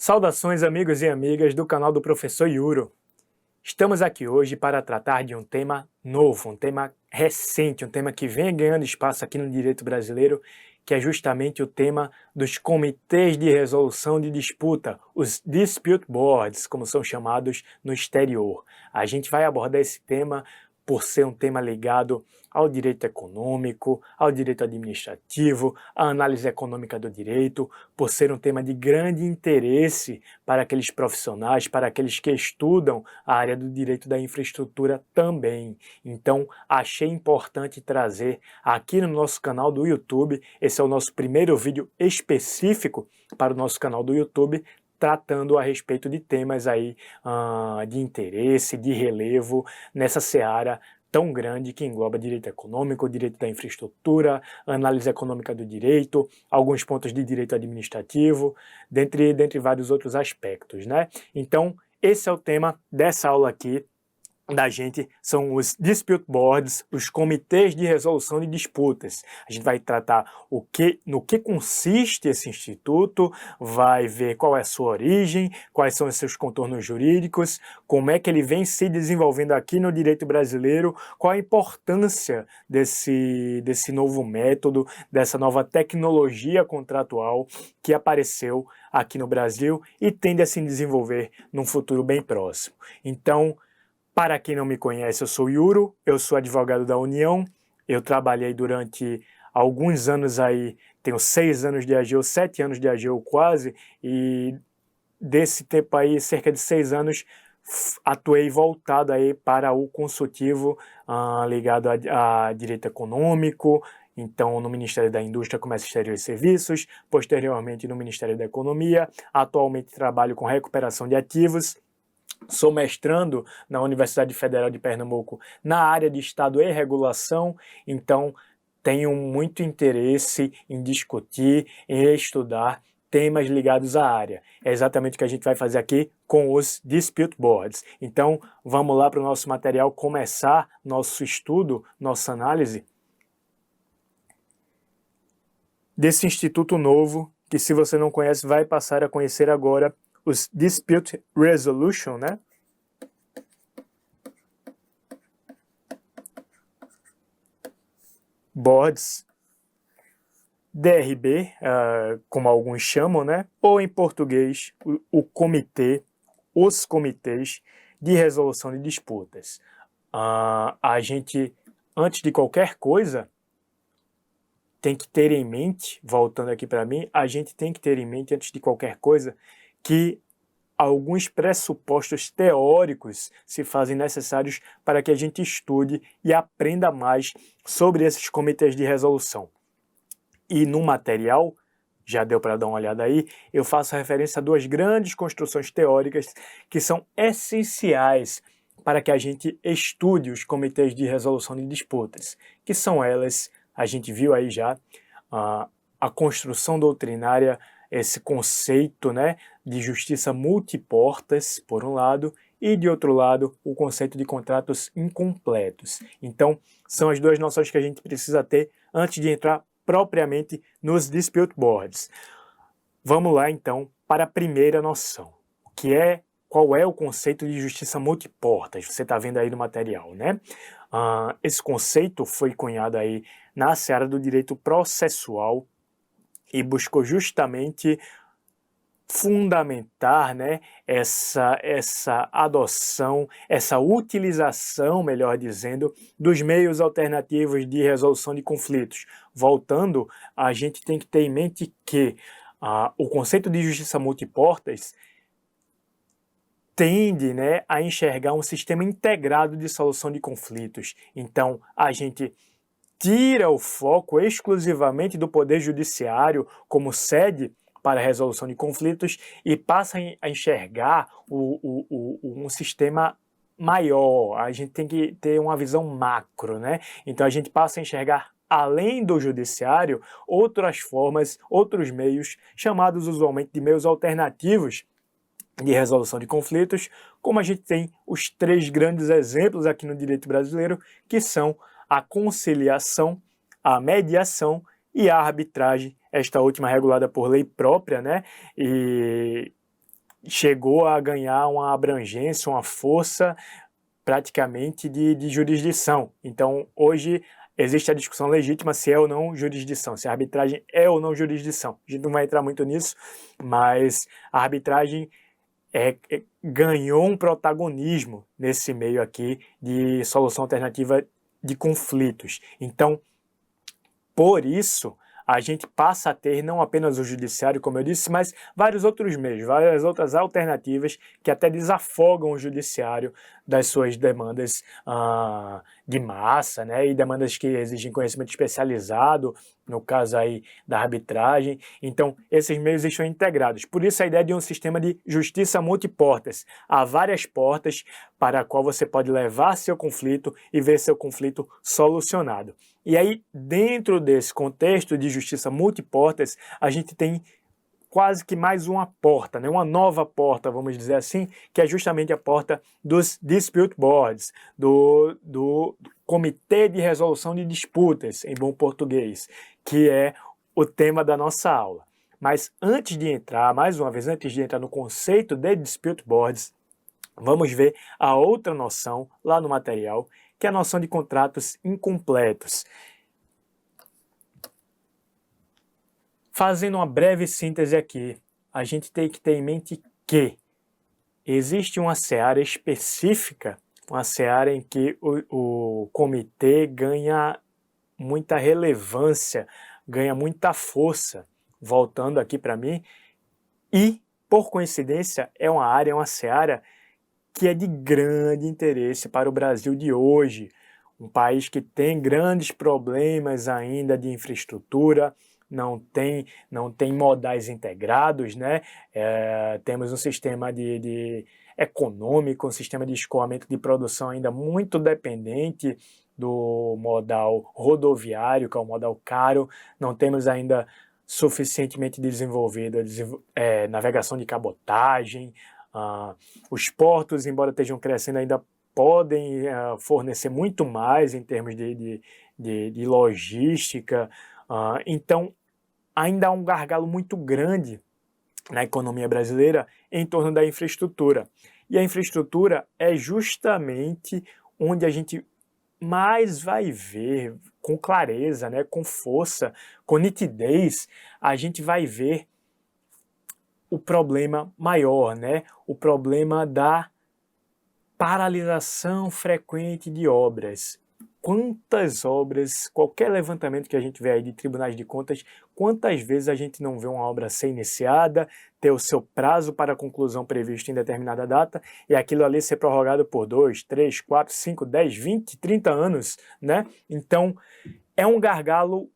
Saudações amigos e amigas do canal do Professor Yuro. Estamos aqui hoje para tratar de um tema novo, um tema recente, um tema que vem ganhando espaço aqui no direito brasileiro, que é justamente o tema dos comitês de resolução de disputa, os dispute boards, como são chamados no exterior. A gente vai abordar esse tema por ser um tema ligado ao direito econômico, ao direito administrativo, à análise econômica do direito, por ser um tema de grande interesse para aqueles profissionais, para aqueles que estudam a área do direito da infraestrutura também. Então, achei importante trazer aqui no nosso canal do YouTube, esse é o nosso primeiro vídeo específico para o nosso canal do YouTube, tratando a respeito de temas aí de interesse, de relevo nessa seara tão grande que engloba direito econômico, direito da infraestrutura, análise econômica do direito, alguns pontos de direito administrativo, dentre vários outros aspectos, né? Então, esse é o tema dessa aula aqui da gente, são os dispute boards, os comitês de resolução de disputas. A gente vai tratar no que consiste esse instituto, vai ver qual é a sua origem, quais são os seus contornos jurídicos, como é que ele vem se desenvolvendo aqui no direito brasileiro, qual a importância desse novo método, dessa nova tecnologia contratual que apareceu aqui no Brasil e tende a se desenvolver num futuro bem próximo. Então, para quem não me conhece, eu sou Yuro, eu sou advogado da União, eu trabalhei durante alguns anos aí, tenho 6 anos de AGU, 7 anos de AGU quase, e desse tempo aí, cerca de 6 anos, atuei voltado aí para o consultivo ligado a direito econômico, então no Ministério da Indústria, Comércio Exterior e Serviços, posteriormente no Ministério da Economia, atualmente trabalho com recuperação de ativos. Sou mestrando na Universidade Federal de Pernambuco na área de Estado e Regulação, então tenho muito interesse em discutir, em estudar temas ligados à área. É exatamente o que a gente vai fazer aqui com os dispute boards. Então vamos lá para o nosso material começar nosso estudo, nossa análise desse instituto novo, que se você não conhece vai passar a conhecer agora, os Dispute Resolution, né? Boards, DRB, como alguns chamam, né? Ou em português, o comitê, os comitês de resolução de disputas. A gente, antes de qualquer coisa, tem que ter em mente, voltando aqui para mim, a gente tem que ter em mente, antes de qualquer coisa, que alguns pressupostos teóricos se fazem necessários para que a gente estude e aprenda mais sobre esses comitês de resolução. E no material, já deu para dar uma olhada aí, eu faço referência a duas grandes construções teóricas que são essenciais para que a gente estude os comitês de resolução de disputas, que são elas, a gente viu aí já, a construção doutrinária, esse conceito, né, de justiça multiportas, por um lado, e de outro lado, o conceito de contratos incompletos. Então, são as duas noções que a gente precisa ter antes de entrar propriamente nos dispute boards. Vamos lá, então, para a primeira noção, qual é o conceito de justiça multiportas? Você está vendo aí no material, né? Esse conceito foi cunhado aí na seara do direito processual e buscou justamente fundamentar, né, essa adoção, essa utilização, melhor dizendo, dos meios alternativos de resolução de conflitos. Voltando, a gente tem que ter em mente que o conceito de justiça multiportas tende, né, a enxergar um sistema integrado de solução de conflitos. Então, a gente tira o foco exclusivamente do Poder Judiciário como sede para a resolução de conflitos e passa a enxergar um sistema maior. A gente tem que ter uma visão macro, né? Então a gente passa a enxergar, além do judiciário, outras formas, outros meios, chamados usualmente de meios alternativos de resolução de conflitos, como a gente tem os 3 grandes exemplos aqui no direito brasileiro, que são a conciliação, a mediação e a arbitragem, esta última regulada por lei própria, né? E chegou a ganhar uma abrangência, uma força praticamente de jurisdição. Então, hoje existe a discussão legítima se é ou não jurisdição, se a arbitragem é ou não jurisdição. A gente não vai entrar muito nisso, mas a arbitragem ganhou um protagonismo nesse meio aqui de solução alternativa de conflitos. Então, por isso, a gente passa a ter não apenas o judiciário, como eu disse, mas vários outros meios, várias outras alternativas que até desafogam o judiciário das suas demandas de massa, né, e demandas que exigem conhecimento especializado, no caso aí da arbitragem. Então, esses meios estão integrados. Por isso a ideia de um sistema de justiça multiportas. Há várias portas para a qual você pode levar seu conflito e ver seu conflito solucionado. E aí, dentro desse contexto de justiça multiportas, a gente tem quase que mais uma porta, né? Uma nova porta, vamos dizer assim, que é justamente a porta dos dispute boards, do Comitê de Resolução de Disputas, em bom português, que é o tema da nossa aula. Mas antes de entrar, mais uma vez, antes de entrar no conceito de dispute boards, vamos ver a outra noção lá no material, que é a noção de contratos incompletos. Fazendo uma breve síntese aqui, a gente tem que ter em mente que existe uma seara específica, uma seara em que o comitê ganha muita relevância, ganha muita força, voltando aqui para mim, e, por coincidência, é uma área, uma seara que é de grande interesse para o Brasil de hoje, um país que tem grandes problemas ainda de infraestrutura, não tem modais integrados, né? Temos um sistema econômico, um sistema de escoamento de produção ainda muito dependente do modal rodoviário, que é o modal caro, não temos ainda suficientemente desenvolvida navegação de cabotagem, os portos, embora estejam crescendo, ainda podem fornecer muito mais em termos de logística, então ainda há um gargalo muito grande na economia brasileira em torno da infraestrutura. E a infraestrutura é justamente onde a gente mais vai ver com clareza, né, com força, com nitidez, a gente vai ver o problema maior, né, o problema da paralisação frequente de obras. Quantas obras, qualquer levantamento que a gente vê aí de tribunais de contas, quantas vezes a gente não vê uma obra ser iniciada, ter o seu prazo para conclusão previsto em determinada data, e aquilo ali ser prorrogado por 2, 3, 4, 5, 10, 20, 30 anos, né? Então, é um gargalo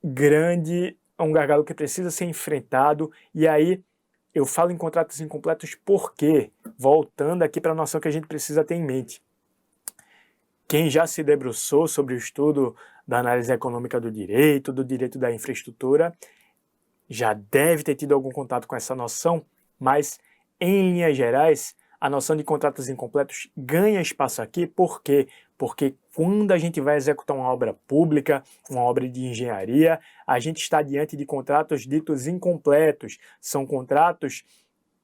grande, é um gargalo que precisa ser enfrentado, e aí eu falo em contratos incompletos porque, voltando aqui para a noção que a gente precisa ter em mente, quem já se debruçou sobre o estudo da análise econômica do direito da infraestrutura, já deve ter tido algum contato com essa noção, mas, em linhas gerais, a noção de contratos incompletos ganha espaço aqui, por quê? Porque quando a gente vai executar uma obra pública, uma obra de engenharia, a gente está diante de contratos ditos incompletos. São contratos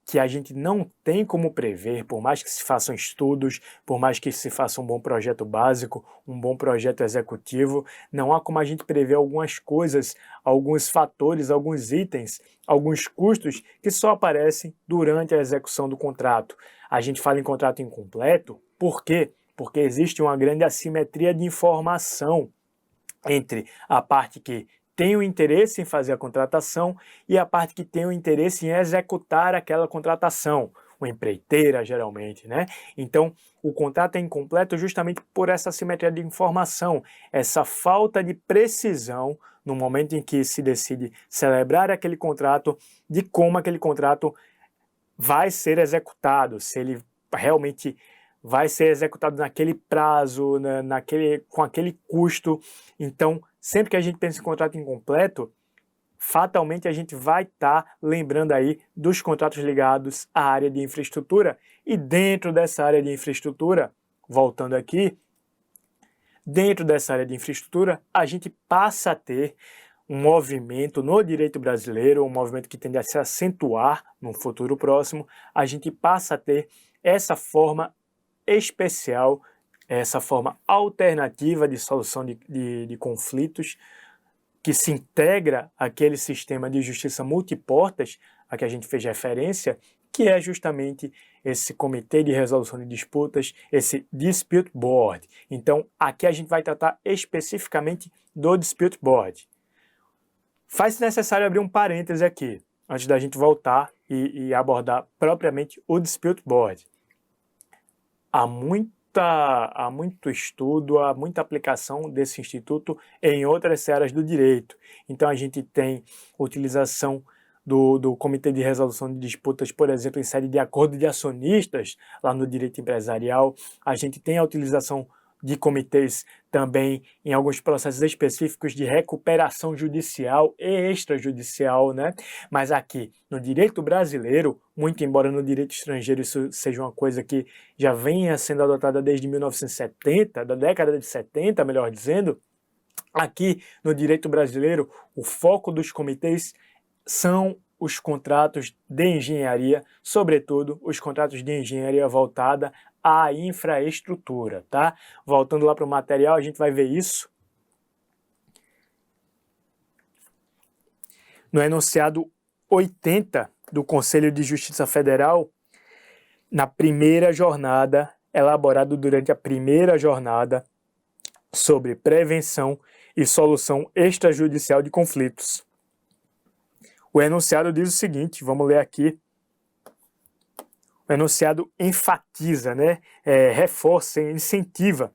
que a gente não tem como prever, por mais que se façam estudos, por mais que se faça um bom projeto básico, um bom projeto executivo, não há como a gente prever algumas coisas, alguns fatores, alguns itens, alguns custos que só aparecem durante a execução do contrato. A gente fala em contrato incompleto, por quê? Porque existe uma grande assimetria de informação entre a parte que tem o interesse em fazer a contratação e a parte que tem o interesse em executar aquela contratação, uma empreiteira geralmente, né? Então, o contrato é incompleto justamente por essa assimetria de informação, essa falta de precisão no momento em que se decide celebrar aquele contrato, de como aquele contrato vai ser executado, se ele realmente vai ser executado naquele prazo, com aquele custo. Então, sempre que a gente pensa em contrato incompleto, fatalmente a gente vai estar lembrando aí dos contratos ligados à área de infraestrutura. E dentro dessa área de infraestrutura, voltando aqui, dentro dessa área de infraestrutura, a gente passa a ter um movimento no direito brasileiro, um movimento que tende a se acentuar no futuro próximo, a gente passa a ter essa forma especial, essa forma alternativa de solução de conflitos, que se integra àquele sistema de justiça multiportas a que a gente fez referência, que é justamente esse comitê de resolução de disputas, esse Dispute Board. Então, aqui a gente vai tratar especificamente do Dispute Board. Faz-se necessário abrir um parêntese aqui, antes da gente voltar e abordar propriamente o Dispute Board. Há muito estudo, há muita aplicação desse instituto em outras áreas do direito. Então a gente tem utilização do Comitê de Resolução de Disputas, por exemplo, em sede de acordo de acionistas, lá no direito empresarial. A gente tem a utilização de comitês também em alguns processos específicos de recuperação judicial e extrajudicial, né? Mas aqui, no direito brasileiro, muito embora no direito estrangeiro isso seja uma coisa que já venha sendo adotada desde 1970, da década de 70, melhor dizendo, aqui no direito brasileiro, o foco dos comitês são os contratos de engenharia, sobretudo os contratos de engenharia voltada à infraestrutura, tá? Voltando lá para o material, a gente vai ver isso. No enunciado 80 do Conselho de Justiça Federal, na primeira jornada, elaborado durante a primeira jornada sobre prevenção e solução extrajudicial de conflitos. O enunciado diz o seguinte, vamos ler aqui. O enunciado enfatiza, né, reforça, incentiva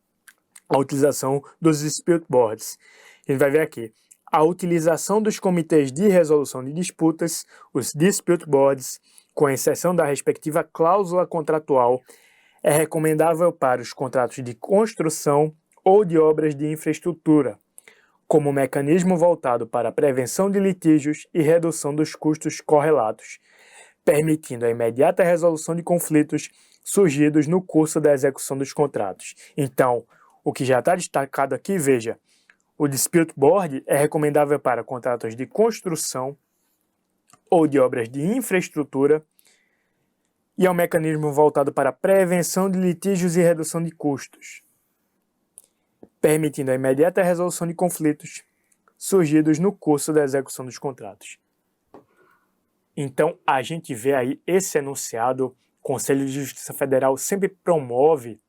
a utilização dos dispute boards. A gente vai ver aqui. A utilização dos comitês de resolução de disputas, os dispute boards, com exceção da respectiva cláusula contratual, é recomendável para os contratos de construção ou de obras de infraestrutura, como mecanismo voltado para a prevenção de litígios e redução dos custos correlatos, permitindo a imediata resolução de conflitos surgidos no curso da execução dos contratos. Então, o que já está destacado aqui, veja, o Dispute Board é recomendável para contratos de construção ou de obras de infraestrutura e é um mecanismo voltado para a prevenção de litígios e redução de custos, permitindo a imediata resolução de conflitos surgidos no curso da execução dos contratos. Então, a gente vê aí esse enunciado, o Conselho de Justiça Federal sempre promove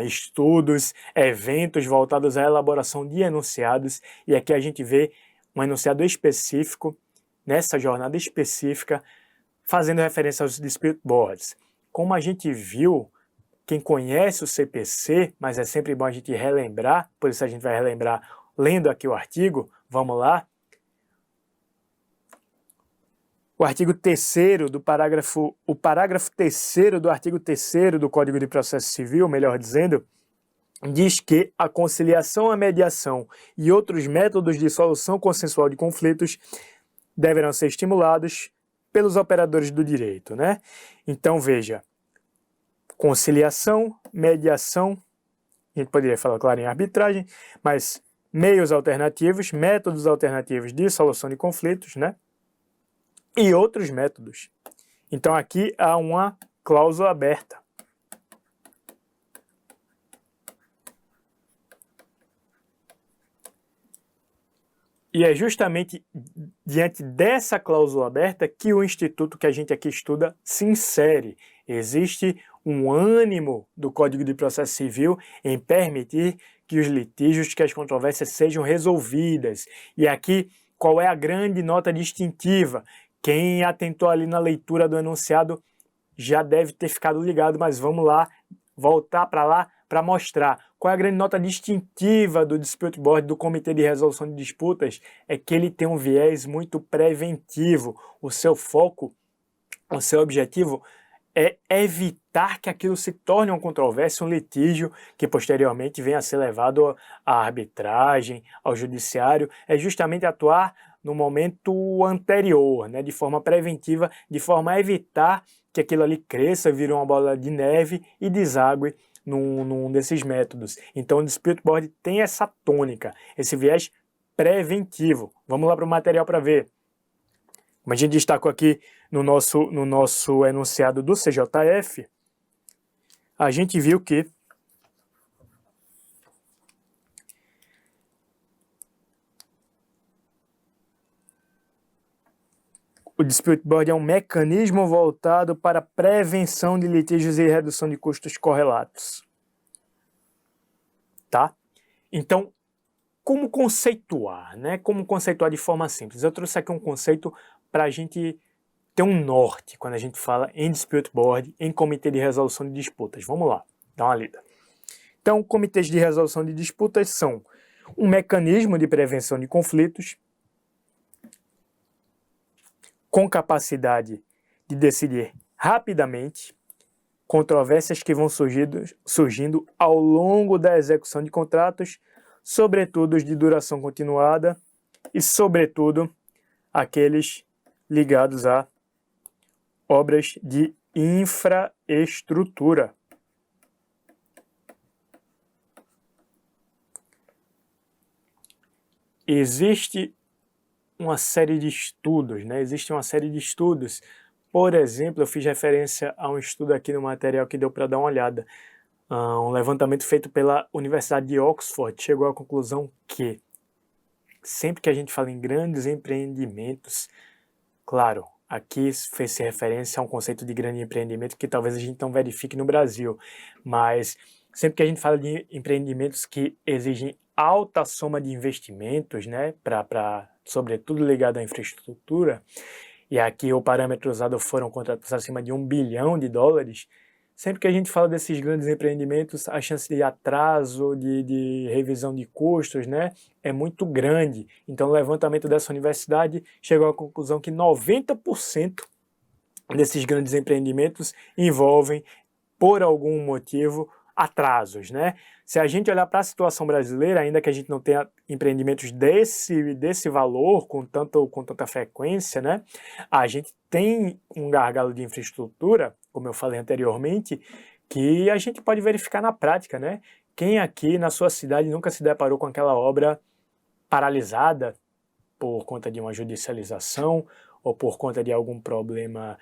estudos, eventos voltados à elaboração de enunciados, e aqui a gente vê um enunciado específico, nessa jornada específica, fazendo referência aos dispute boards. Como a gente viu, quem conhece o CPC, mas é sempre bom a gente relembrar, por isso a gente vai relembrar lendo aqui o artigo, vamos lá. O artigo 3º do parágrafo 3º do artigo 3º do Código de Processo Civil, melhor dizendo, diz que a conciliação, a mediação e outros métodos de solução consensual de conflitos deverão ser estimulados pelos operadores do direito, né? Então, veja, conciliação, mediação, a gente poderia falar, claro, em arbitragem, mas meios alternativos, métodos alternativos de solução de conflitos, né? E outros métodos. Então aqui há uma cláusula aberta. E é justamente diante dessa cláusula aberta que o instituto que a gente aqui estuda se insere. Existe um ânimo do Código de Processo Civil em permitir que os litígios, que as controvérsias sejam resolvidas. E aqui, qual é a grande nota distintiva? Quem atentou ali na leitura do enunciado já deve ter ficado ligado, mas vamos lá, voltar para lá para mostrar. Qual é a grande nota distintiva do Dispute Board, do Comitê de Resolução de Disputas? É que ele tem um viés muito preventivo. O seu foco, o seu objetivo é evitar que aquilo se torne uma controvérsia, um litígio que posteriormente venha a ser levado à arbitragem, ao judiciário. É justamente atuar no momento anterior, né, de forma preventiva, de forma a evitar que aquilo ali cresça, vire uma bola de neve e desague num desses métodos. Então o Dispute Board tem essa tônica, esse viés preventivo. Vamos lá para o material para ver. Como a gente destacou aqui no nosso enunciado do CJF, a gente viu que o Dispute Board é um mecanismo voltado para prevenção de litígios e redução de custos correlatos. Tá? Então, como conceituar, né? Como conceituar de forma simples? Eu trouxe aqui um conceito para a gente ter um norte quando a gente fala em Dispute Board, em comitê de resolução de disputas. Vamos lá, dá uma lida. Então, comitês de resolução de disputas são um mecanismo de prevenção de conflitos com capacidade de decidir rapidamente controvérsias que vão surgindo ao longo da execução de contratos, sobretudo os de duração continuada e, sobretudo, aqueles ligados a obras de infraestrutura. Existe uma série de estudos, né? Existe uma série de estudos. Por exemplo, eu fiz referência a um estudo aqui no material que deu para dar uma olhada. Um levantamento feito pela Universidade de Oxford chegou à conclusão que sempre que a gente fala em grandes empreendimentos, claro, aqui fez-se referência a um conceito de grande empreendimento que talvez a gente não verifique no Brasil, mas sempre que a gente fala de empreendimentos que exigem alta soma de investimentos, né, sobretudo ligado à infraestrutura, e aqui o parâmetro usado foram contratos acima de $1 bilhão, sempre que a gente fala desses grandes empreendimentos, a chance de atraso, de revisão de custos, né, é muito grande. Então, o levantamento dessa universidade chegou à conclusão que 90% desses grandes empreendimentos envolvem, por algum motivo, atrasos, né? Se a gente olhar para a situação brasileira, ainda que a gente não tenha empreendimentos desse valor com tanta frequência, né? A gente tem um gargalo de infraestrutura, como eu falei anteriormente, que a gente pode verificar na prática, né? Quem aqui na sua cidade nunca se deparou com aquela obra paralisada por conta de uma judicialização ou por conta de algum problema,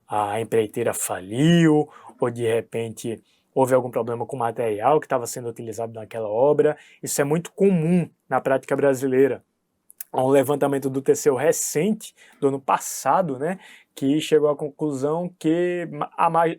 a empreiteira faliu, ou de repente houve algum problema com o material que estava sendo utilizado naquela obra. Isso é muito comum na prática brasileira. Há um levantamento do TCU recente, do ano passado, né, que chegou à conclusão que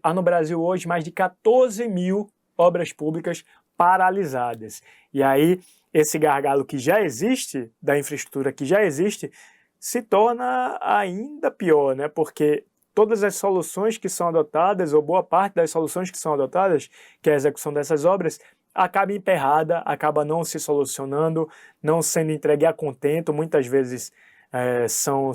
há no Brasil hoje mais de 14 mil obras públicas paralisadas. E aí, esse gargalo que já existe, da infraestrutura que já existe, se torna ainda pior, né, porque todas as soluções que são adotadas, ou boa parte das soluções que são adotadas, que é a execução dessas obras, acaba emperrada, acaba não se solucionando, não sendo entregue a contento, muitas vezes são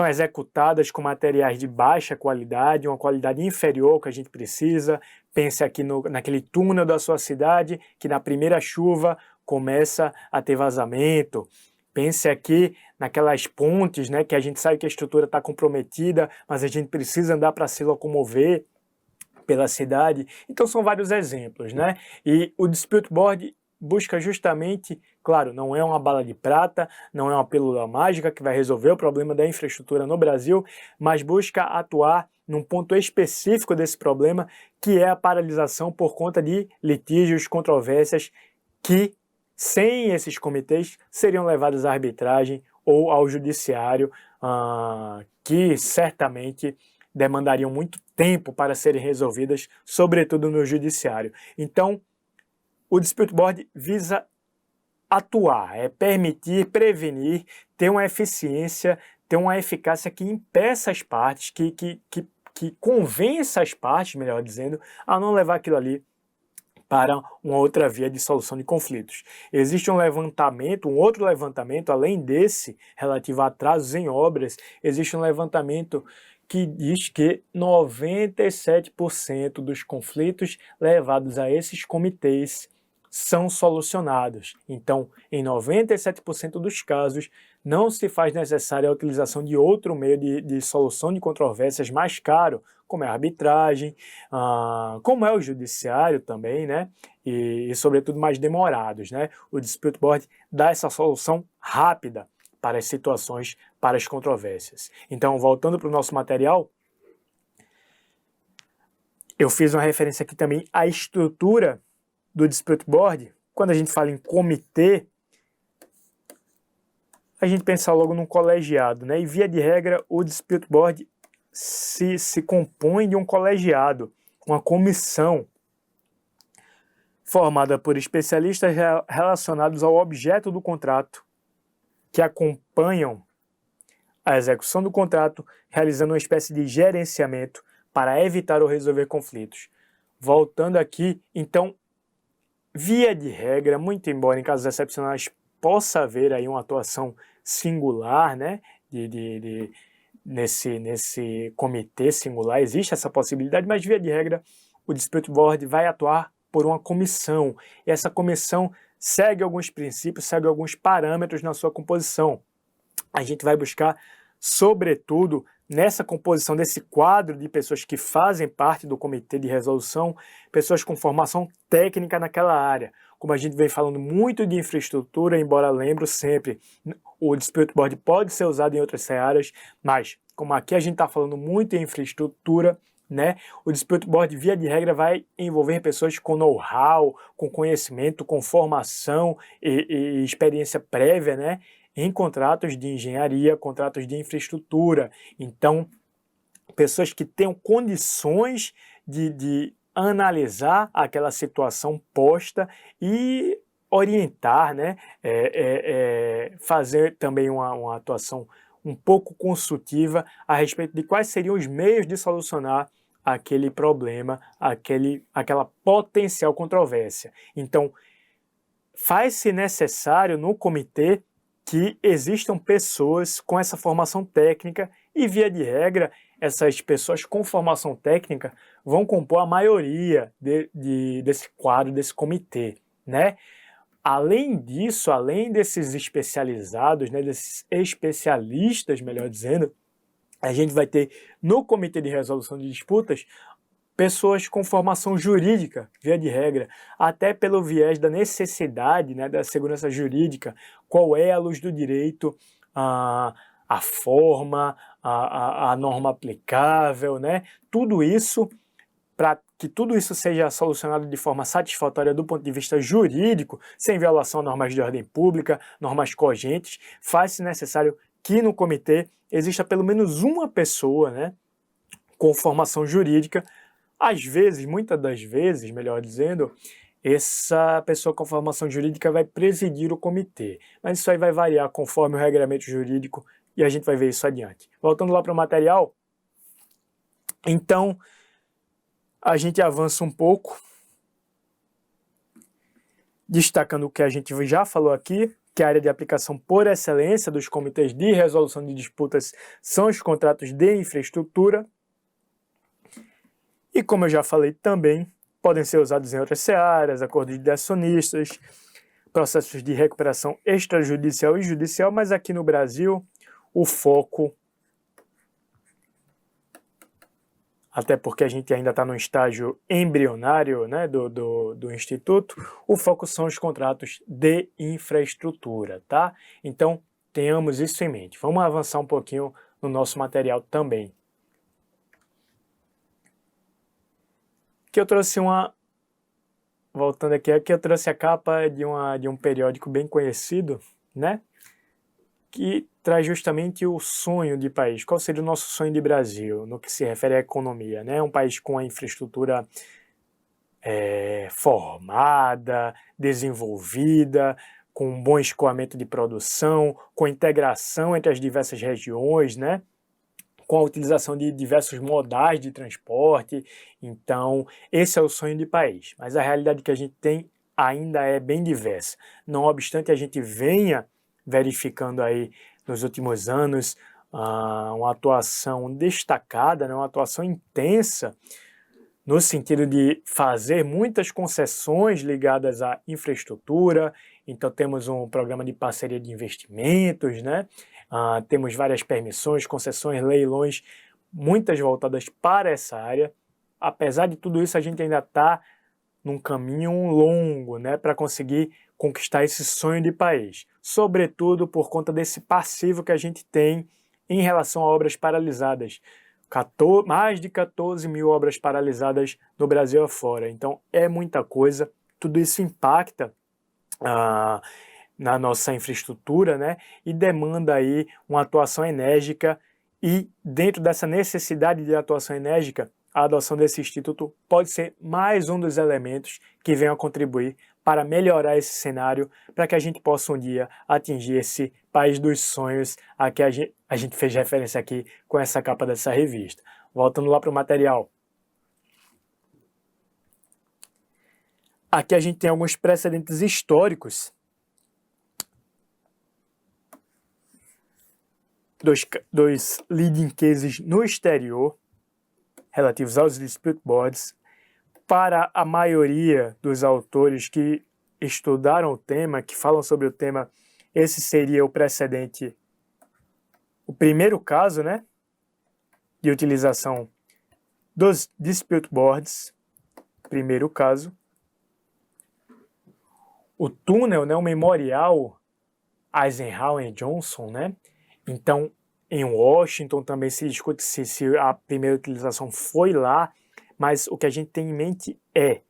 executadas com materiais de baixa qualidade, uma qualidade inferior ao que a gente precisa. Pense aqui naquele túnel da sua cidade, que na primeira chuva começa a ter vazamento. Pense aqui naquelas pontes, né, que a gente sabe que a estrutura está comprometida, mas a gente precisa andar para se locomover pela cidade. Então são vários exemplos, né? E o Dispute Board busca justamente, claro, não é uma bala de prata, não é uma pílula mágica que vai resolver o problema da infraestrutura no Brasil, mas busca atuar num ponto específico desse problema, que é a paralisação por conta de litígios, controvérsias que, sem esses comitês, seriam levados à arbitragem ou ao judiciário, que certamente demandariam muito tempo para serem resolvidas, sobretudo no judiciário. Então, o Dispute Board visa atuar, permitir, prevenir, ter uma eficiência, ter uma eficácia que impeça as partes, que convença as partes, melhor dizendo, a não levar aquilo ali para uma outra via de solução de conflitos. Existe um outro levantamento, além desse, relativo a atrasos em obras, existe um levantamento que diz que 97% dos conflitos levados a esses comitês são solucionados. Então, em 97% dos casos, não se faz necessária a utilização de outro meio de solução de controvérsias mais caro, como é a arbitragem, como é o judiciário também, né? E sobretudo mais demorados, né? O Dispute Board dá essa solução rápida para as situações, para as controvérsias. Então, voltando para o nosso material, eu fiz uma referência aqui também à estrutura do Dispute Board. Quando a gente fala em comitê, a gente pensa logo num colegiado, né? E via de regra, o Dispute Board se compõe de um colegiado, uma comissão formada por especialistas relacionados ao objeto do contrato, que acompanham a execução do contrato, realizando uma espécie de gerenciamento para evitar ou resolver conflitos. Voltando aqui, então, via de regra, muito embora em casos excepcionais possa haver aí uma atuação singular, né, nesse comitê singular, existe essa possibilidade, mas via de regra o Dispute Board vai atuar por uma comissão, e essa comissão segue alguns princípios, segue alguns parâmetros na sua composição. A gente vai buscar, sobretudo, nessa composição desse quadro de pessoas que fazem parte do comitê de resolução, pessoas com formação técnica naquela área. Como a gente vem falando muito de infraestrutura, embora lembro sempre, o Dispute Board pode ser usado em outras áreas, mas como aqui a gente está falando muito em infraestrutura, né, o Dispute Board, via de regra, vai envolver pessoas com know-how, com conhecimento, com formação e experiência prévia, né, em contratos de engenharia, contratos de infraestrutura. Então, pessoas que tenham condições de analisar aquela situação posta e orientar, né, fazer também uma atuação um pouco consultiva a respeito de quais seriam os meios de solucionar aquele problema, aquela potencial controvérsia. Então, faz-se necessário no comitê que existam pessoas com essa formação técnica e, via de regra, essas pessoas com formação técnica vão compor a maioria desse quadro, desse comitê, né? Além disso, além desses especializados, né, desses especialistas, melhor dizendo, a gente vai ter no Comitê de Resolução de Disputas pessoas com formação jurídica, via de regra, até pelo viés da necessidade, né, da segurança jurídica, qual é a luz do direito, a forma, a norma aplicável, né? Tudo isso, para que tudo isso seja solucionado de forma satisfatória do ponto de vista jurídico, sem violação a normas de ordem pública, normas cogentes, faz-se necessário que no comitê exista pelo menos uma pessoa, né, com formação jurídica. Às vezes, muitas das vezes, melhor dizendo, essa pessoa com formação jurídica vai presidir o comitê, mas isso aí vai variar conforme o regramento jurídico e a gente vai ver isso adiante. Voltando lá para o material, então, a gente avança um pouco, destacando o que a gente já falou aqui, que a área de aplicação por excelência dos comitês de resolução de disputas são os contratos de infraestrutura. E como eu já falei também, podem ser usados em outras searas, acordos de acionistas, processos de recuperação extrajudicial e judicial, mas aqui no Brasil o foco, até porque a gente ainda está no estágio embrionário, né, do Instituto, o foco são os contratos de infraestrutura, tá? Então, tenhamos isso em mente. Vamos avançar um pouquinho no nosso material também. Aqui eu trouxe voltando aqui eu trouxe a capa de um periódico bem conhecido, né, que traz justamente o sonho de país. Qual seria o nosso sonho de Brasil, no que se refere à economia, né? Um país com a infraestrutura formada, desenvolvida, com um bom escoamento de produção, com integração entre as diversas regiões, né? Com a utilização de diversos modais de transporte. Então, esse é o sonho de país. Mas a realidade que a gente tem ainda é bem diversa. Não obstante a gente venha verificando aí nos últimos anos uma atuação destacada, né, uma atuação intensa, no sentido de fazer muitas concessões ligadas à infraestrutura, Então temos um programa de parceria de investimentos, né? Temos várias permissões, concessões, leilões, muitas voltadas para essa área. Apesar de tudo isso, a gente ainda está num caminho longo, né, para conseguir conquistar esse sonho de país, sobretudo por conta desse passivo que a gente tem em relação a obras paralisadas. Mais de 14 mil obras paralisadas no Brasil afora, então é muita coisa, tudo isso impacta na nossa infraestrutura, né, e demanda aí uma atuação enérgica, e dentro dessa necessidade de atuação enérgica, a adoção desse instituto pode ser mais um dos elementos que venham a contribuir para melhorar esse cenário, para que a gente possa um dia atingir esse país dos sonhos a que a gente fez referência aqui com essa capa dessa revista. Voltando lá para o material. Aqui a gente tem alguns precedentes históricos. Dois leading cases no exterior, relativos aos dispute boards. Para a maioria dos autores que estudaram o tema, que falam sobre o tema, esse seria o precedente, o primeiro caso, né, de utilização dos dispute boards, primeiro caso. O túnel, né, o memorial Eisenhower e Johnson, né, então em Washington também se discute se a primeira utilização foi lá, mas o que a gente tem em mente é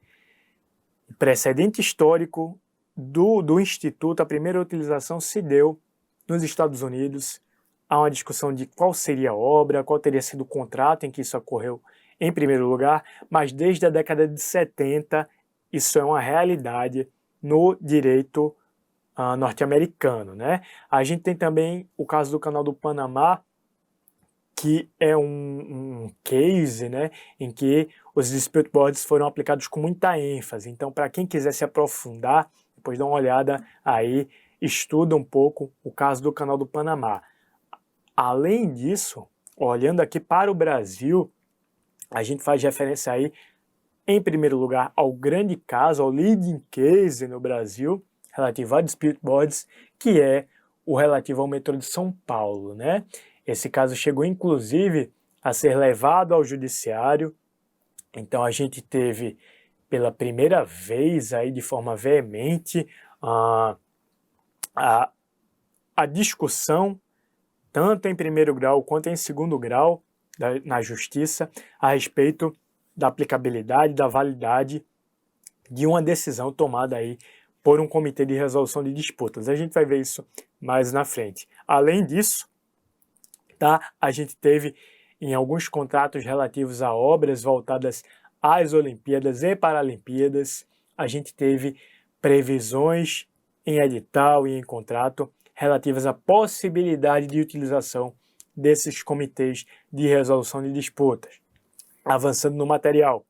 o precedente histórico do Instituto. A primeira utilização se deu nos Estados Unidos. Há uma discussão de qual seria a obra, qual teria sido o contrato em que isso ocorreu em primeiro lugar, mas desde a década de 70 isso é uma realidade no direito norte-americano, né? A gente tem também o caso do Canal do Panamá, que é um case, né, em que os dispute boards foram aplicados com muita ênfase. Então, para quem quiser se aprofundar, depois dá uma olhada aí, estuda um pouco o caso do Canal do Panamá. Além disso, olhando aqui para o Brasil, a gente faz referência aí, em primeiro lugar, ao grande caso, ao leading case no Brasil, relativo a dispute boards, que é o relativo ao metrô de São Paulo, né? Esse caso chegou, inclusive, a ser levado ao judiciário. Então, a gente teve, pela primeira vez, aí, de forma veemente, a discussão, tanto em primeiro grau quanto em segundo grau, na Justiça, a respeito da aplicabilidade, da validade de uma decisão tomada aí por um comitê de resolução de disputas. A gente vai ver isso mais na frente. Além disso, a gente teve em alguns contratos relativos a obras voltadas às Olimpíadas e Paralimpíadas, a gente teve previsões em edital e em contrato relativas à possibilidade de utilização desses comitês de resolução de disputas. Avançando no material,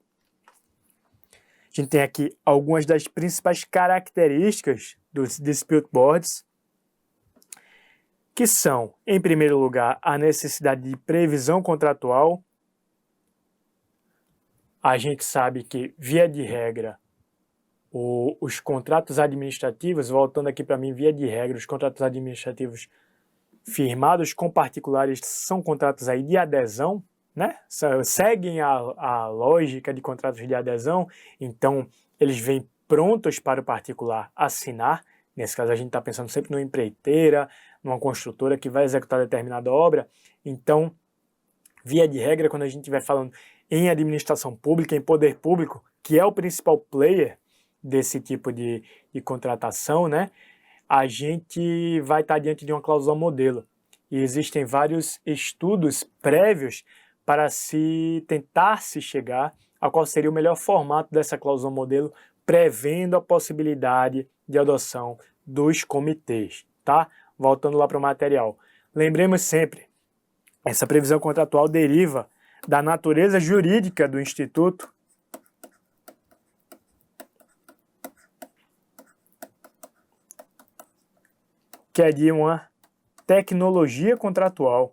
a gente tem aqui algumas das principais características dos dispute boards, que são, em primeiro lugar, a necessidade de previsão contratual. A gente sabe que, via de regra, os contratos administrativos, voltando aqui para mim, via de regra, os contratos administrativos firmados com particulares são contratos aí de adesão, né? Seguem a lógica de contratos de adesão, então eles vêm prontos para o particular assinar. Nesse caso a gente está pensando sempre numa empreiteira, numa construtora que vai executar determinada obra. Então, via de regra, quando a gente estiver falando em administração pública, em poder público, que é o principal player desse tipo de contratação, né? A gente vai estar diante de uma cláusula modelo. E existem vários estudos prévios para tentar se chegar a qual seria o melhor formato dessa cláusula modelo, prevendo a possibilidade de adoção dos comitês, tá? Voltando lá para o material. Lembremos sempre, essa previsão contratual deriva da natureza jurídica do Instituto, que é de uma tecnologia contratual.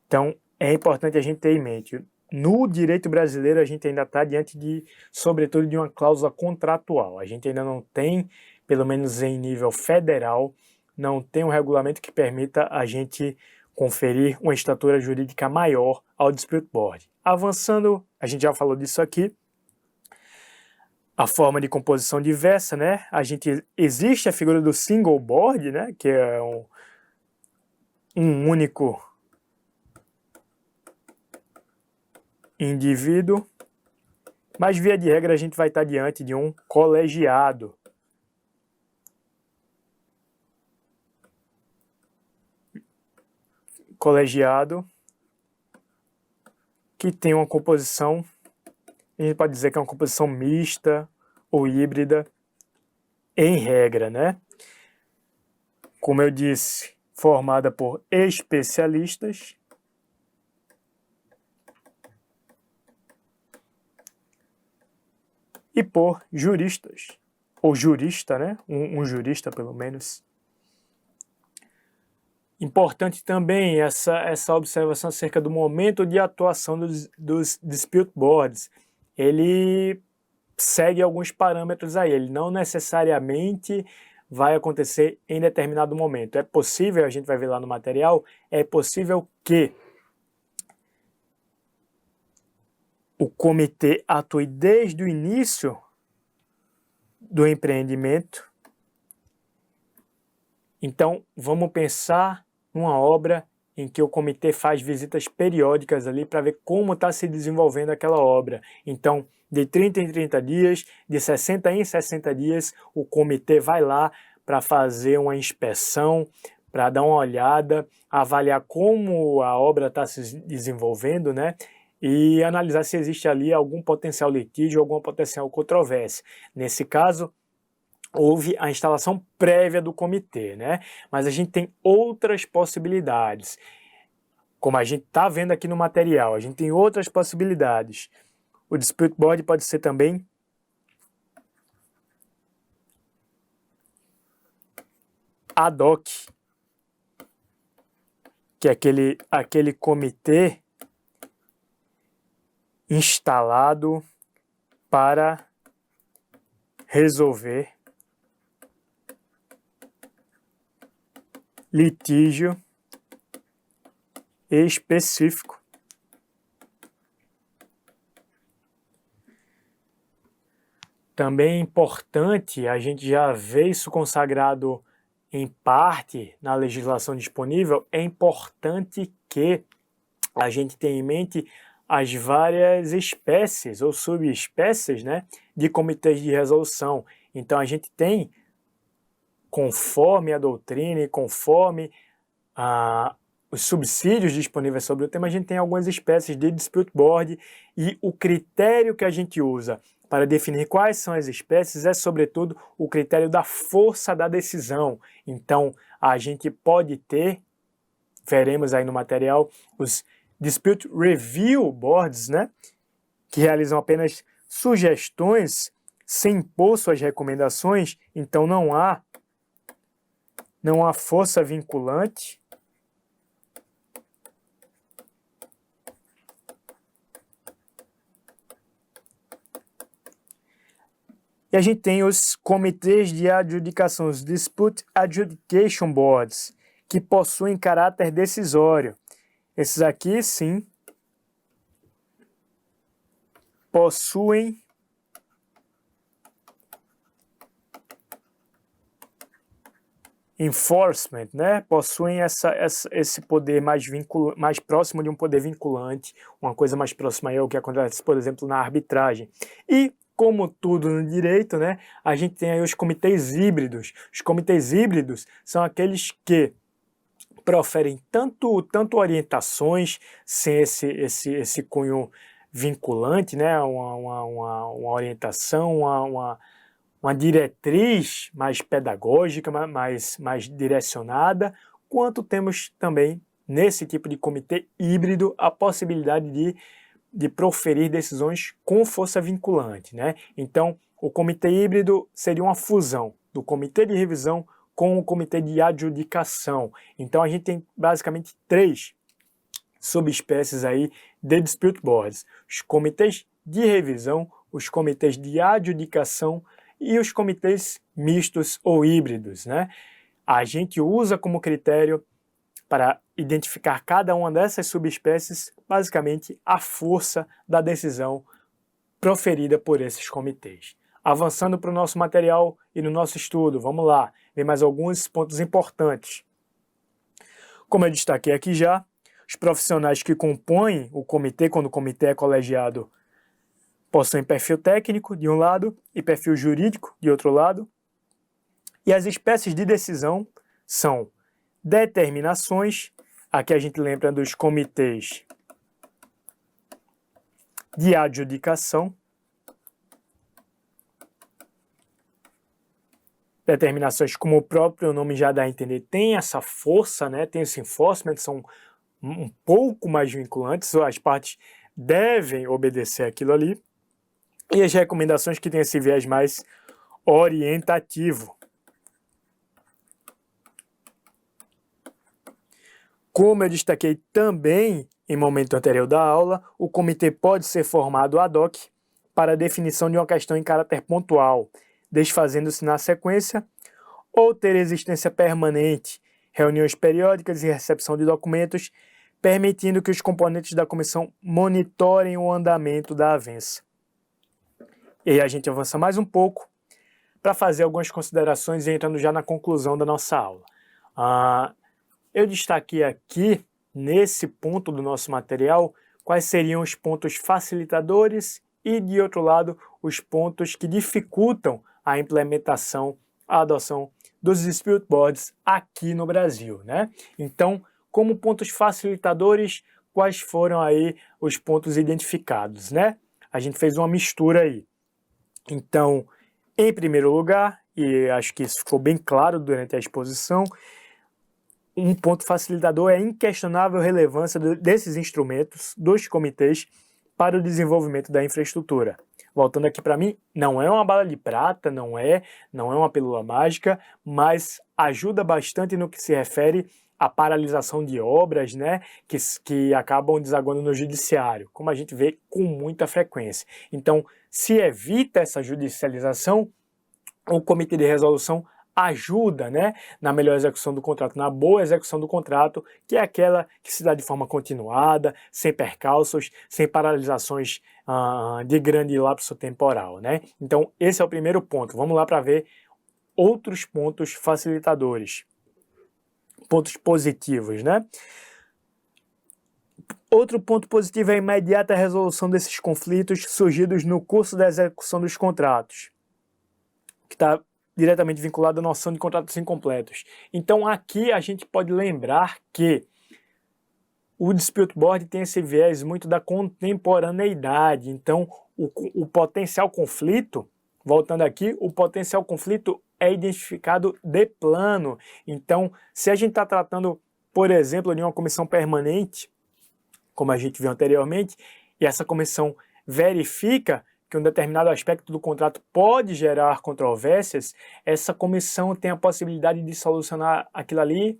Então, é importante a gente ter em mente, no direito brasileiro a gente ainda está diante de, sobretudo, de uma cláusula contratual. A gente ainda não tem, pelo menos em nível federal, não tem um regulamento que permita a gente conferir uma estatura jurídica maior ao dispute board. Avançando, a gente já falou disso aqui, a forma de composição diversa, né? Existe a figura do single board, né? Que é um único indivíduo, mas via de regra a gente vai estar diante de um colegiado. Colegiado que tem uma composição, a gente pode dizer que é uma composição mista ou híbrida, em regra, né? Como eu disse, formada por especialistas e por juristas, ou jurista, né? Um jurista, pelo menos. Importante também essa observação acerca do momento de atuação dos dispute boards. Ele segue alguns parâmetros aí, ele não necessariamente vai acontecer em determinado momento. É possível, a gente vai ver lá no material, é possível que o comitê atue desde o início do empreendimento. Então, vamos pensar numa obra em que o comitê faz visitas periódicas ali para ver como está se desenvolvendo aquela obra. Então, de 30 em 30 dias, de 60 em 60 dias, o comitê vai lá para fazer uma inspeção, para dar uma olhada, avaliar como a obra está se desenvolvendo, né? E analisar se existe ali algum potencial litígio, alguma potencial controvérsia. Nesse caso, houve a instalação prévia do comitê, né? Mas a gente tem outras possibilidades. Como a gente está vendo aqui no material, a gente tem outras possibilidades. O dispute board pode ser também ad hoc, que é aquele comitê instalado para resolver litígio específico. Também é importante, a gente já vê isso consagrado em parte na legislação disponível, é importante que a gente tenha em mente as várias espécies ou subespécies, né, de comitês de resolução. Então a gente tem, conforme a doutrina e conforme os subsídios disponíveis sobre o tema, a gente tem algumas espécies de dispute board e o critério que a gente usa para definir quais são as espécies é, sobretudo, o critério da força da decisão. Então, a gente pode ter, veremos aí no material, os Dispute Review Boards, né, que realizam apenas sugestões sem impor suas recomendações, então não há força vinculante. E a gente tem os comitês de adjudicação, os Dispute Adjudication Boards, que possuem caráter decisório. Esses aqui, sim, possuem enforcement, né? Possuem esse poder mais próximo de um poder vinculante, uma coisa mais próxima aí ao que acontece, por exemplo, na arbitragem. E, como tudo no direito, né, a gente tem aí os comitês híbridos. Os comitês híbridos são aqueles que proferem tanto orientações sem esse cunho vinculante, né, uma orientação, uma diretriz mais pedagógica, mais direcionada, quanto temos também, nesse tipo de comitê híbrido, a possibilidade de proferir decisões com força vinculante, né? Então, o comitê híbrido seria uma fusão do comitê de revisão com o comitê de adjudicação. Então, a gente tem basicamente três subespécies aí de dispute boards: os comitês de revisão, os comitês de adjudicação e os comitês mistos ou híbridos, né? A gente usa como critério para identificar cada uma dessas subespécies, basicamente, a força da decisão proferida por esses comitês. Avançando para o nosso material e no nosso estudo, vamos lá, vem mais alguns pontos importantes. Como eu destaquei aqui já, os profissionais que compõem o comitê, quando o comitê é colegiado, possuem perfil técnico, de um lado, e perfil jurídico, de outro lado. E as espécies de decisão são determinações, aqui a gente lembra dos comitês de adjudicação, determinações, como o próprio nome já dá a entender, tem essa força, né? Tem esse enforcement, são um pouco mais vinculantes, as partes devem obedecer aquilo ali, e as recomendações que têm esse viés mais orientativo. Como eu destaquei também em momento anterior da aula, o comitê pode ser formado ad hoc para a definição de uma questão em caráter pontual, desfazendo-se na sequência, ou ter existência permanente, reuniões periódicas e recepção de documentos, permitindo que os componentes da comissão monitorem o andamento da avença. E aí a gente avança mais um pouco para fazer algumas considerações e entrando já na conclusão da nossa aula. Eu destaquei aqui, nesse ponto do nosso material, quais seriam os pontos facilitadores e, de outro lado, os pontos que dificultam a implementação, a adoção dos dispute boards aqui no Brasil, né? Então, como pontos facilitadores, quais foram aí os pontos identificados, né? A gente fez uma mistura aí. Então, em primeiro lugar, e acho que isso ficou bem claro durante a exposição, um ponto facilitador é a inquestionável relevância desses instrumentos, dos comitês, para o desenvolvimento da infraestrutura. Voltando aqui para mim, não é uma bala de prata, não é uma pílula mágica, mas ajuda bastante no que se refere à paralisação de obras, né, que acabam desaguando no judiciário, como a gente vê com muita frequência. Então, se evita essa judicialização, o comitê de resolução ajuda, né, na melhor execução do contrato, na boa execução do contrato, que é aquela que se dá de forma continuada, sem percalços, sem paralisações de grande lapso temporal, né? Então, esse é o primeiro ponto. Vamos lá para ver outros pontos facilitadores, pontos positivos, né? Outro ponto positivo é a imediata resolução desses conflitos surgidos no curso da execução dos contratos, que está diretamente vinculado à noção de contratos incompletos. Então aqui a gente pode lembrar que o dispute board tem esse viés muito da contemporaneidade. Então o potencial conflito, voltando aqui, o potencial conflito é identificado de plano. Então, se a gente está tratando, por exemplo, de uma comissão permanente, como a gente viu anteriormente, e essa comissão verifica que um determinado aspecto do contrato pode gerar controvérsias, essa comissão tem a possibilidade de solucionar aquilo ali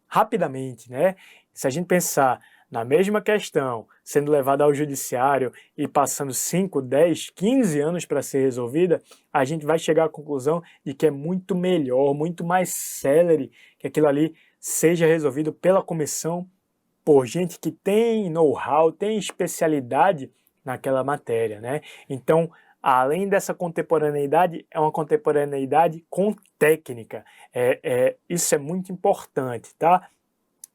rapidamente, né? Se a gente pensar na mesma questão sendo levada ao judiciário e passando 5, 10, 15 anos para ser resolvida, a gente vai chegar à conclusão de que é muito melhor, muito mais célere que aquilo ali seja resolvido pela comissão, por gente que tem know-how, tem especialidade naquela matéria, né? Então, além dessa contemporaneidade, é uma contemporaneidade com técnica. Isso é muito importante, tá?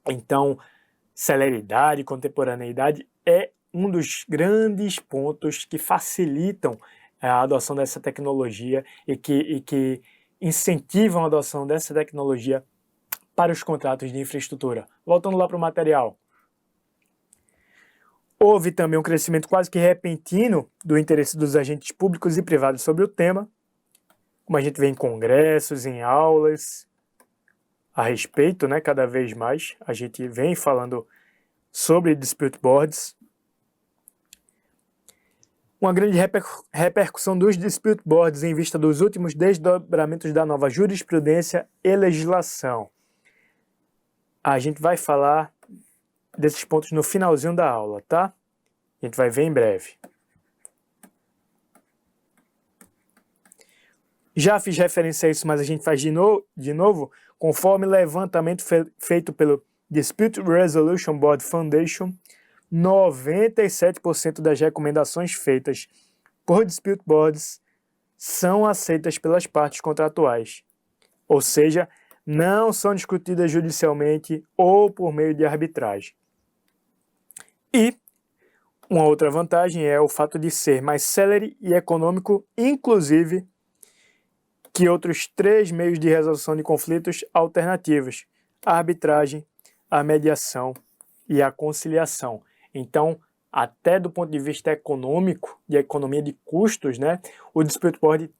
Então, celeridade, contemporaneidade é um dos grandes pontos que facilitam a adoção dessa tecnologia e que incentivam a adoção dessa tecnologia para os contratos de infraestrutura. Voltando lá para o material. Houve também um crescimento quase que repentino do interesse dos agentes públicos e privados sobre o tema, como a gente vê em congressos, em aulas a respeito, né, cada vez mais a gente vem falando sobre dispute boards. Uma grande repercussão dos dispute boards em vista dos últimos desdobramentos da nova jurisprudência e legislação. A gente vai falar desses pontos no finalzinho da aula, tá? A gente vai ver em breve. Já fiz referência a isso, mas a gente faz de novo, conforme levantamento feito pelo Dispute Resolution Board Foundation, 97% das recomendações feitas por dispute boards são aceitas pelas partes contratuais, ou seja, não são discutidas judicialmente ou por meio de arbitragem. E uma outra vantagem é o fato de ser mais célere e econômico, inclusive, que outros 3 meios de resolução de conflitos alternativos: a arbitragem, a mediação e a conciliação. Então, até do ponto de vista econômico, de economia de custos, né, o Dispute Board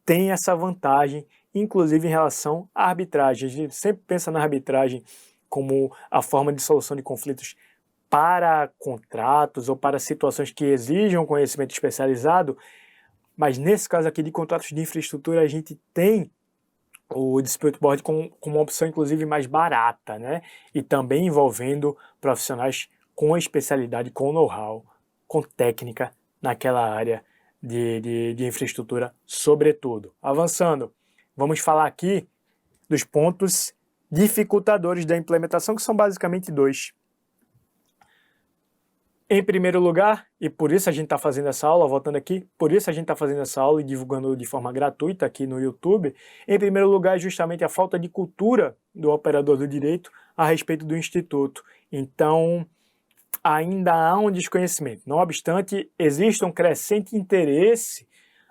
tem essa vantagem, inclusive em relação à arbitragem. A gente sempre pensa na arbitragem como a forma de solução de conflitos para contratos ou para situações que exijam conhecimento especializado, mas nesse caso aqui de contratos de infraestrutura, a gente tem o Dispute Board como uma opção inclusive mais barata, né? E também envolvendo profissionais com especialidade, com know-how, com técnica naquela área de infraestrutura, sobretudo. Avançando, vamos falar aqui dos pontos dificultadores da implementação, que são basicamente 2. Em primeiro lugar, e por isso a gente está fazendo essa aula, voltando aqui, por isso a gente está fazendo essa aula e divulgando de forma gratuita aqui no YouTube, em primeiro lugar é justamente a falta de cultura do operador do direito a respeito do Instituto. Então, ainda há um desconhecimento. Não obstante, existe um crescente interesse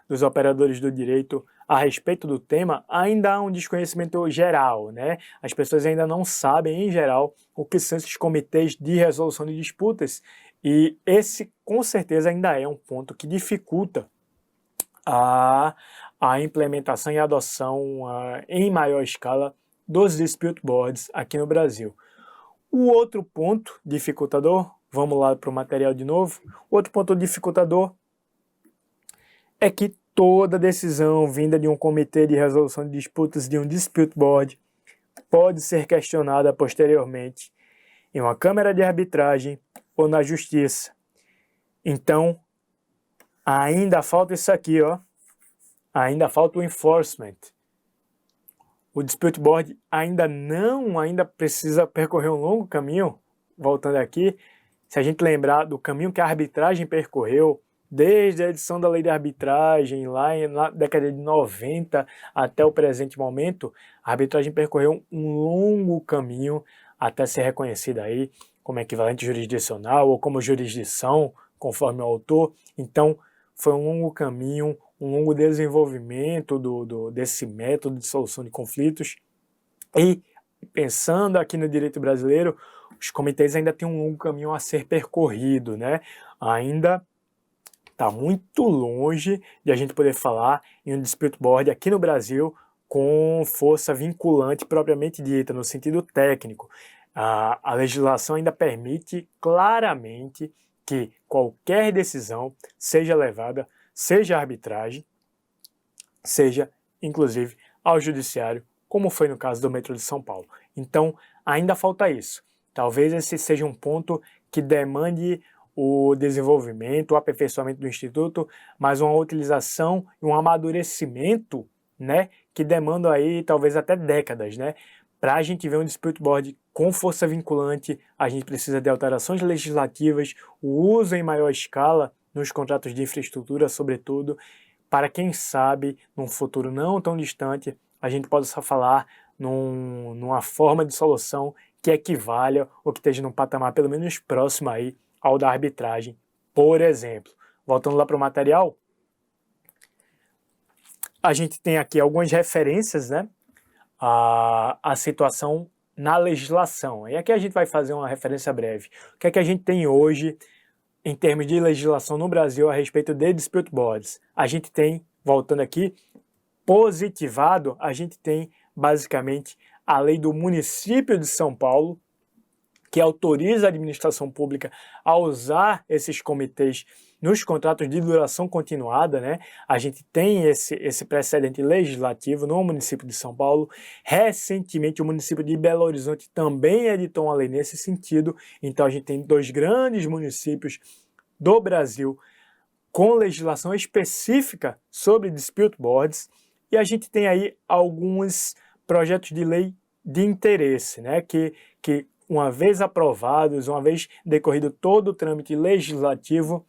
dos operadores do direito a respeito do tema, ainda há um desconhecimento geral, né? As pessoas ainda não sabem, em geral, o que são esses comitês de resolução de disputas, e esse, com certeza, ainda é um ponto que dificulta a implementação e a adoção em maior escala dos dispute boards aqui no Brasil. O outro ponto dificultador, vamos lá para o material de novo, o outro ponto dificultador é que toda decisão vinda de um comitê de resolução de disputas de um dispute board pode ser questionada posteriormente em uma câmara de arbitragem ou na justiça. Então, ainda falta isso aqui, ó. Ainda falta o enforcement. O Dispute Board ainda precisa percorrer um longo caminho, voltando aqui, se a gente lembrar do caminho que a arbitragem percorreu, desde a edição da lei de arbitragem, lá na década de 90 até o presente momento, a arbitragem percorreu um longo caminho até ser reconhecida aí como equivalente jurisdicional ou como jurisdição, conforme o autor. Então, foi um longo caminho, um longo desenvolvimento desse método de solução de conflitos. E, pensando aqui no direito brasileiro, os comitês ainda têm um longo caminho a ser percorrido, né? Ainda está muito longe de a gente poder falar em um dispute board aqui no Brasil com força vinculante propriamente dita, no sentido técnico. A legislação ainda permite claramente que qualquer decisão seja levada, seja à arbitragem, seja, inclusive, ao judiciário, como foi no caso do metrô de São Paulo. Então, ainda falta isso. Talvez esse seja um ponto que demande o desenvolvimento, o aperfeiçoamento do Instituto, mas uma utilização e um amadurecimento, né, que demandam aí talvez até décadas, né? Para a gente ver um dispute board com força vinculante, a gente precisa de alterações legislativas, o uso em maior escala nos contratos de infraestrutura, sobretudo, para quem sabe, num futuro não tão distante, a gente possa falar numa forma de solução que equivalha ou que esteja num patamar pelo menos próximo aí ao da arbitragem, por exemplo. Voltando lá para o material, a gente tem aqui algumas referências, né, a situação na legislação. E aqui a gente vai fazer uma referência breve. O que é que a gente tem hoje em termos de legislação no Brasil a respeito de dispute boards? A gente tem, voltando aqui, positivado, a gente tem basicamente a lei do município de São Paulo, que autoriza a administração pública a usar esses comitês nos contratos de duração continuada, né? A gente tem esse precedente legislativo no município de São Paulo. Recentemente, o município de Belo Horizonte também editou uma lei nesse sentido. Então, a gente tem 2 grandes municípios do Brasil com legislação específica sobre dispute boards. E a gente tem aí alguns projetos de lei de interesse, né? Que uma vez aprovados, uma vez decorrido todo o trâmite legislativo,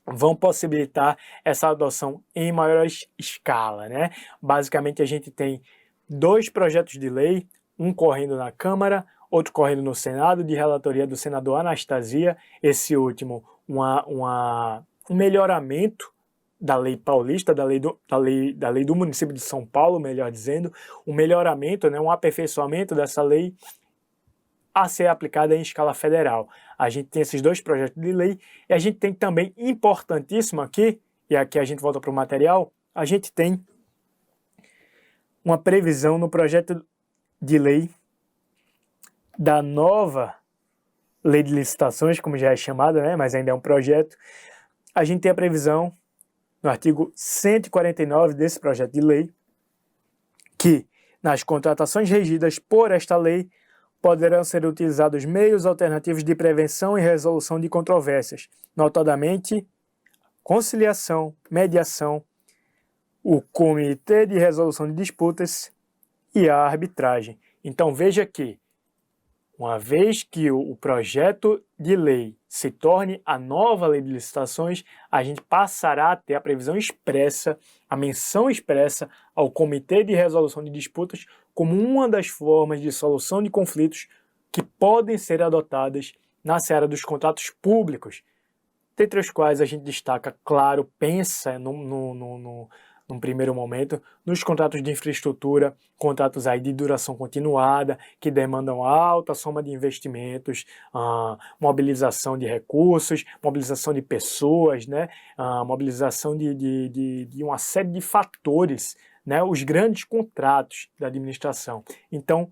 vão possibilitar essa adoção em maior escala, né? Basicamente, a gente tem 2 projetos de lei, um correndo na Câmara, outro correndo no Senado, de relatoria do senador Anastasia, esse último um melhoramento da lei paulista, da lei do município de São Paulo, melhor dizendo, um melhoramento, né, um aperfeiçoamento dessa lei a ser aplicada em escala federal. A gente tem esses 2 projetos de lei e a gente tem também, importantíssimo aqui, e aqui a gente volta para o material, a gente tem uma previsão no projeto de lei da nova lei de licitações, como já é chamada, né, mas ainda é um projeto. A gente tem a previsão no artigo 149 desse projeto de lei que nas contratações regidas por esta lei poderão ser utilizados meios alternativos de prevenção e resolução de controvérsias, notadamente conciliação, mediação, o Comitê de Resolução de Disputas e a arbitragem. Então veja que, uma vez que o projeto de lei se torne a nova lei de licitações, a gente passará a ter a previsão expressa, a menção expressa ao Comitê de Resolução de Disputas como uma das formas de solução de conflitos que podem ser adotadas na seara dos contratos públicos, dentre os quais a gente destaca, claro, pensa num primeiro momento, nos contratos de infraestrutura, contratos aí de duração continuada, que demandam alta soma de investimentos, mobilização de recursos, mobilização de pessoas, né, mobilização de uma série de fatores, né, os grandes contratos da administração. Então,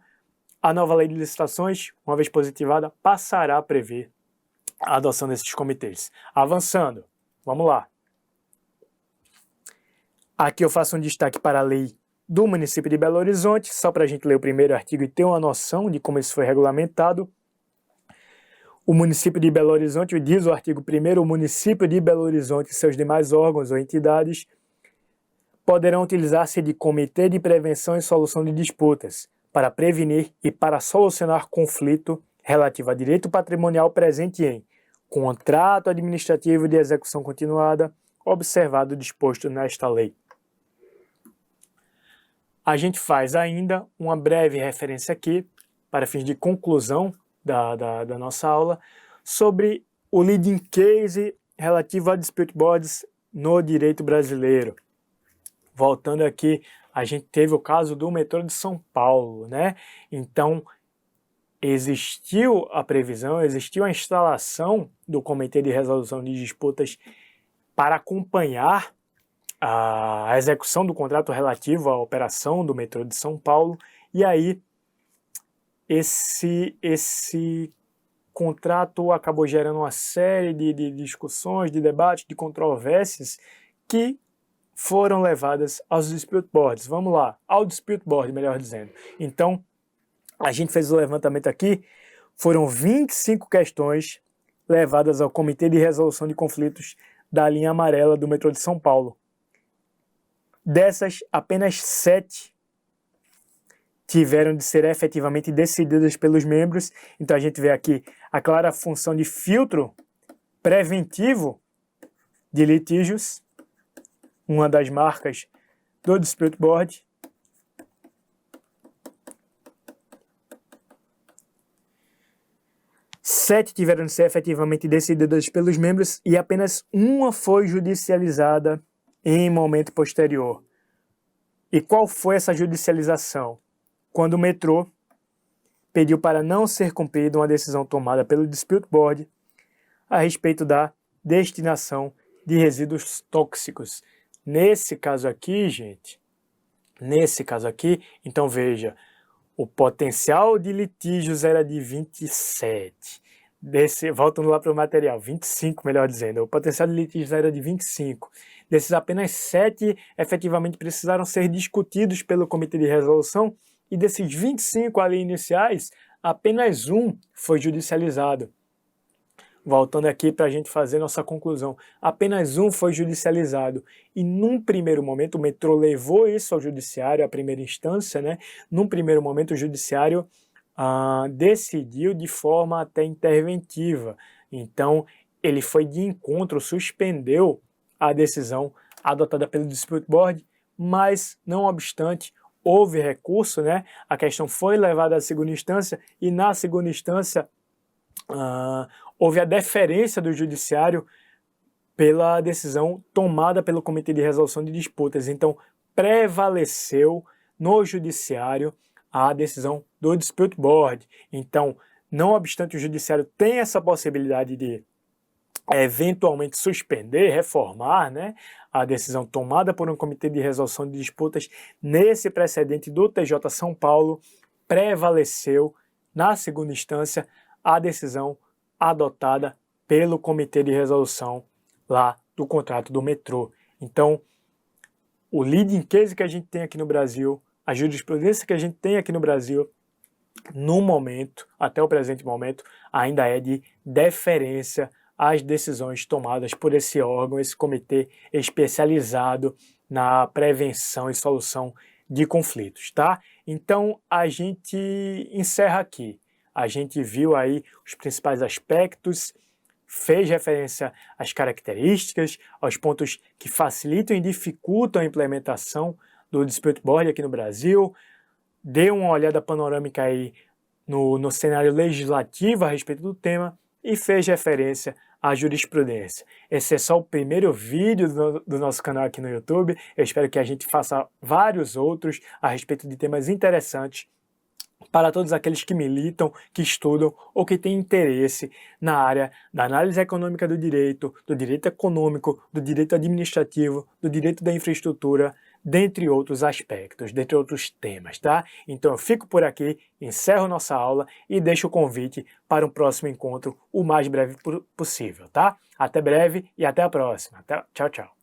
a nova lei de licitações, uma vez positivada, passará a prever a adoção desses comitês. Avançando, vamos lá. Aqui eu faço um destaque para a lei do município de Belo Horizonte, só para a gente ler o primeiro artigo e ter uma noção de como isso foi regulamentado. O município de Belo Horizonte, diz o artigo 1º, o município de Belo Horizonte e seus demais órgãos ou entidades poderão utilizar-se de comitê de prevenção e solução de disputas para prevenir e para solucionar conflito relativo a direito patrimonial presente em contrato administrativo de execução continuada, observado o disposto nesta lei. A gente faz ainda uma breve referência aqui, para fins de conclusão da nossa aula, sobre o leading case relativo a dispute boards no direito brasileiro. Voltando aqui, a gente teve o caso do metrô de São Paulo, né? Então, existiu a previsão, existiu a instalação do Comitê de Resolução de Disputas para acompanhar a execução do contrato relativo à operação do metrô de São Paulo, e aí esse contrato acabou gerando uma série de discussões, de debates, de controvérsias que foram levadas aos dispute boards. Vamos lá, ao dispute board, melhor dizendo. Então, a gente fez o levantamento aqui, foram 25 questões levadas ao Comitê de Resolução de Conflitos da linha amarela do metrô de São Paulo. Dessas, apenas 7 tiveram de ser efetivamente decididas pelos membros. Então a gente vê aqui a clara função de filtro preventivo de litígios, uma das marcas do dispute board. Sete tiveram de ser efetivamente decididas pelos membros e apenas uma foi judicializada em momento posterior. E qual foi essa judicialização? Quando o metrô pediu para não ser cumprida uma decisão tomada pelo dispute board a respeito da destinação de resíduos tóxicos. Nesse caso aqui, gente, então veja, o potencial de litígios era de 27. voltando lá para o material, 25, melhor dizendo, o potencial de litígios era de 25. Desses, apenas 7 efetivamente precisaram ser discutidos pelo comitê de resolução, e desses 25 ali iniciais, apenas um foi judicializado. Voltando aqui para a gente fazer nossa conclusão, apenas um foi judicializado. E num primeiro momento, o metrô levou isso ao judiciário, à primeira instância, né? Num primeiro momento, o judiciário decidiu de forma até interventiva. Então, ele foi de encontro, suspendeu a decisão adotada pelo Dispute Board, mas, não obstante, houve recurso, né? A questão foi levada à segunda instância, e na segunda instância houve a deferência do judiciário pela decisão tomada pelo Comitê de Resolução de Disputas. Então, prevaleceu no judiciário a decisão do Dispute Board. Então, não obstante o judiciário tem essa possibilidade de eventualmente suspender, reformar, né, a decisão tomada por um Comitê de Resolução de Disputas, nesse precedente do TJ São Paulo, prevaleceu na segunda instância a decisão adotada pelo Comitê de Resolução lá do contrato do metrô. Então, o leading case que a gente tem aqui no Brasil, a jurisprudência que a gente tem aqui no Brasil, no momento, até o presente momento, ainda é de deferência às decisões tomadas por esse órgão, esse comitê especializado na prevenção e solução de conflitos, tá? Então, a gente encerra aqui. A gente viu aí os principais aspectos, fez referência às características, aos pontos que facilitam e dificultam a implementação do Dispute Board aqui no Brasil, deu uma olhada panorâmica aí no cenário legislativo a respeito do tema e fez referência à jurisprudência. Esse é só o primeiro vídeo do nosso canal aqui no YouTube. Eu espero que a gente faça vários outros a respeito de temas interessantes para todos aqueles que militam, que estudam ou que têm interesse na área da análise econômica do direito econômico, do direito administrativo, do direito da infraestrutura, dentre outros aspectos, dentre outros temas, tá? Então eu fico por aqui, encerro nossa aula e deixo o convite para um próximo encontro o mais breve possível, tá? Até breve e até a próxima. Tchau, tchau.